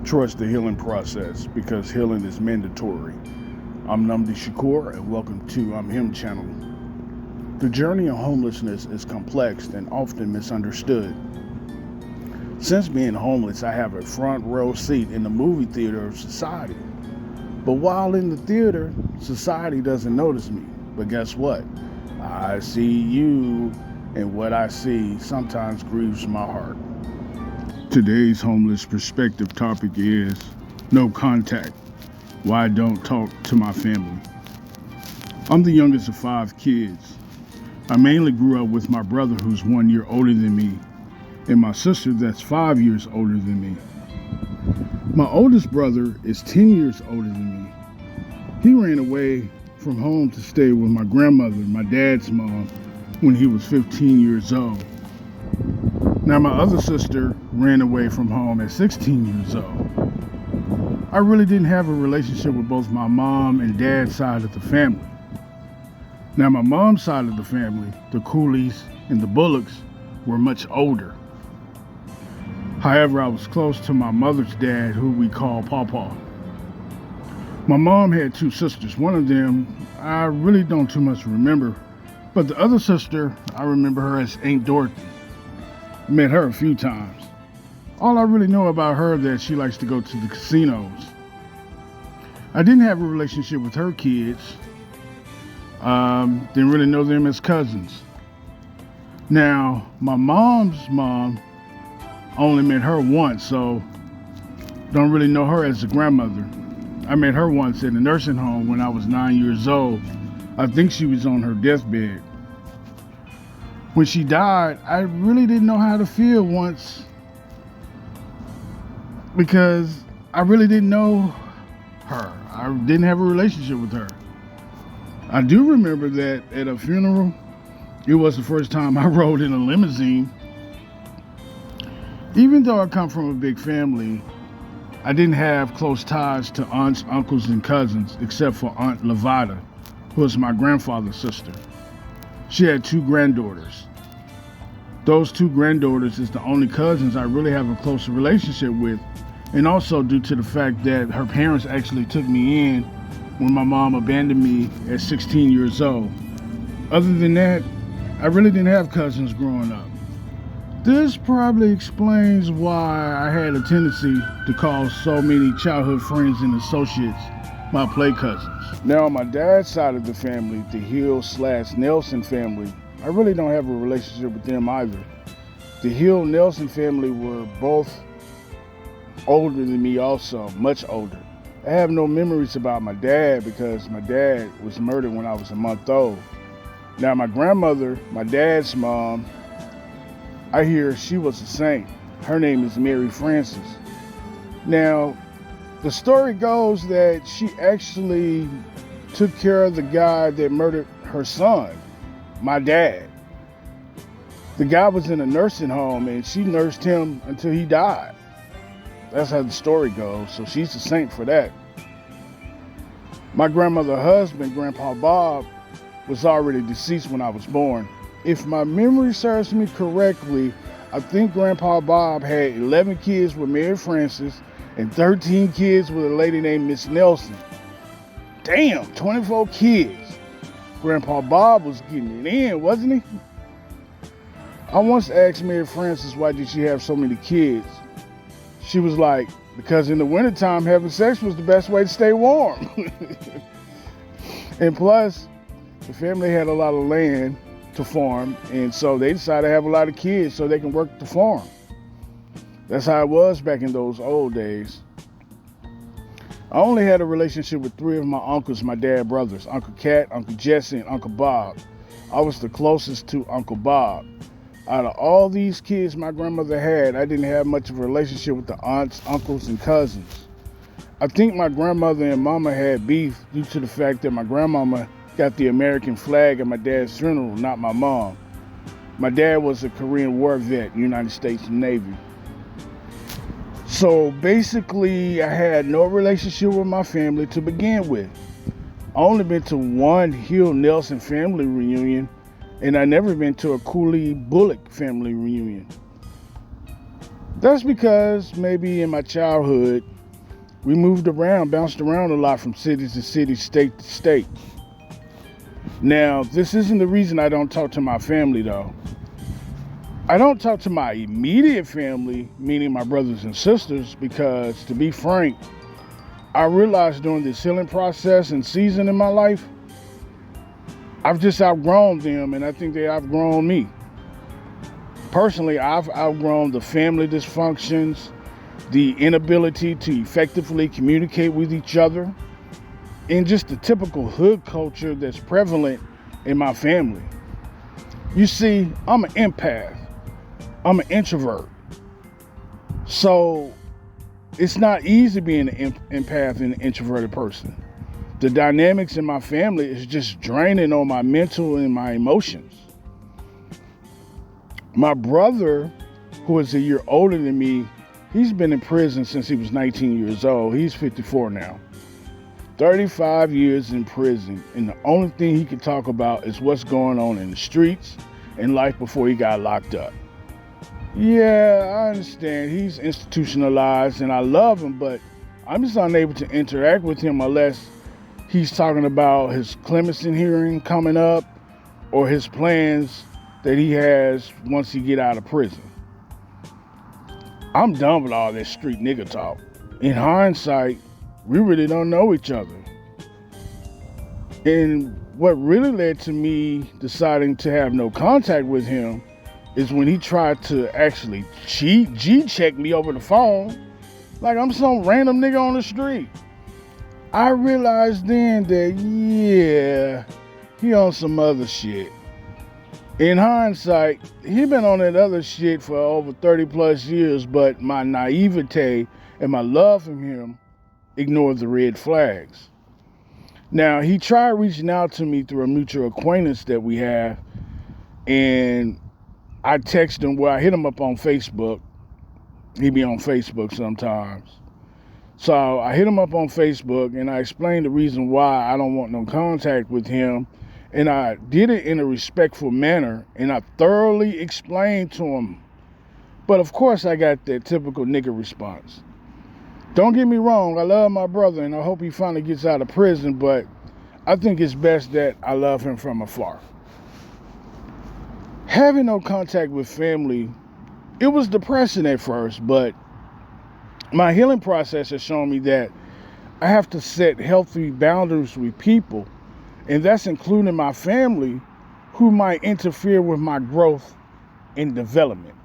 Trust the healing process because healing is mandatory. I'm Namdi Shakur and welcome to I'm Him channel. The journey of homelessness is complex and often misunderstood. Since being homeless, I have a front row seat in the movie theater of society. But while in the theater, society doesn't notice me. But guess what? I see you, and what I see sometimes grieves my heart. Today's homeless perspective topic is no contact. Why I don't talk to my family. I'm the youngest of 5 kids. I mainly grew up with my brother who's 1 year older than me and my sister that's 5 years older than me. My oldest brother is 10 years older than me. He ran away from home to stay with my grandmother, my dad's mom, when he was 15 years old. Now my other sister ran away from home at 16 years old. I really didn't have a relationship with both my mom and dad's side of the family. Now my mom's side of the family, the Coolies and the Bullocks, were much older. However, I was close to my mother's dad, who we call Pawpaw. My mom had 2 sisters. One of them I really don't too much remember, but the other sister, I remember her as Aunt Dorothy. Met her a few times. All I really know about her is that she likes to go to the casinos. I didn't have a relationship with her kids. Didn't really know them as cousins. Now, my mom's mom, only met her once, so don't really know her as a grandmother. I met her once in a nursing home when I was 9 years old. I think she was on her deathbed. When she died, I really didn't know how to feel once because I really didn't know her. I didn't have a relationship with her. I do remember that at a funeral, it was the first time I rode in a limousine. Even though I come from a big family, I didn't have close ties to aunts, uncles, and cousins except for Aunt Levada, who was my grandfather's sister. She had 2 granddaughters. Those 2 granddaughters is the only cousins I really have a close relationship with, and also due to the fact that her parents actually took me in when my mom abandoned me at 16 years old. Other than that, I really didn't have cousins growing up. This probably explains why I had a tendency to call so many childhood friends and associates my play cousins. Now, on my dad's side of the family, the Hill/Nelson family, I really don't have a relationship with them either. The Hill-Nelson family were both older than me also, much older. I have no memories about my dad because my dad was murdered when I was a month old. Now, my grandmother, my dad's mom, I hear she was a saint. Her name is Mary Frances. Now, the story goes that she actually took care of the guy that murdered her son, my dad. The guy was in a nursing home and she nursed him until he died. That's how the story goes, so she's a saint for that. My grandmother's husband, Grandpa Bob, was already deceased when I was born. If my memory serves me correctly, I think Grandpa Bob had 11 kids with Mary Frances and 13 kids with a lady named Miss Nelson. Damn, 24 kids. Grandpa Bob was getting it in, wasn't he? I once asked Mary Frances why did she have so many kids. She was like, because in the wintertime having sex was the best way to stay warm. And plus, the family had a lot of land to farm, and so they decided to have a lot of kids so they can work the farm. That's how it was back in those old days. I only had a relationship with 3 of my uncles, my dad brothers, Uncle Cat, Uncle Jesse, and Uncle Bob. I was the closest to Uncle Bob. Out of all these kids my grandmother had, I didn't have much of a relationship with the aunts, uncles, and cousins. I think my grandmother and mama had beef due to the fact that my grandmama got the American flag at my dad's funeral, not my mom. My dad was a Korean War vet, United States Navy. So basically, I had no relationship with my family to begin with. I only been to one Hill-Nelson family reunion, and I never been to a Cooley Bullock family reunion. That's because maybe in my childhood, we moved around, bounced around a lot from city to city, state to state. Now, this isn't the reason I don't talk to my family, though. I don't talk to my immediate family, meaning my brothers and sisters, because to be frank, I realized during this healing process and season in my life, I've just outgrown them, and I think they outgrown me. Personally, I've outgrown the family dysfunctions, the inability to effectively communicate with each other, and just the typical hood culture that's prevalent in my family. You see, I'm an empath. I'm an introvert. So it's not easy being an empath and an introverted person. The dynamics in my family is just draining on my mental and my emotions. My brother, who is a year older than me, he's been in prison since he was 19 years old. He's 54 now. 35 years in prison, and the only thing he can talk about is what's going on in the streets and life before he got locked up. Yeah, I understand. He's institutionalized, and I love him, but I'm just unable to interact with him unless he's talking about his clemency hearing coming up or his plans that he has once he get out of prison. I'm done with all this street nigga talk. In hindsight, we really don't know each other. And what really led to me deciding to have no contact with him is when he tried to actually G-check me over the phone like I'm some random nigga on the street. I realized then that, yeah, he on some other shit. In hindsight, he been on that other shit for over 30 plus years, but my naivete and my love for him ignored the red flags. Now, he tried reaching out to me through a mutual acquaintance that we have, and I texted him, well, I hit him up on Facebook. He be on Facebook sometimes. So I hit him up on Facebook, and I explained the reason why I don't want no contact with him. And I did it in a respectful manner, and I thoroughly explained to him. But of course, I got that typical nigga response. Don't get me wrong, I love my brother, and I hope he finally gets out of prison, but I think it's best that I love him from afar. Having no contact with family, it was depressing at first, but my healing process has shown me that I have to set healthy boundaries with people, and that's including my family, who might interfere with my growth and development.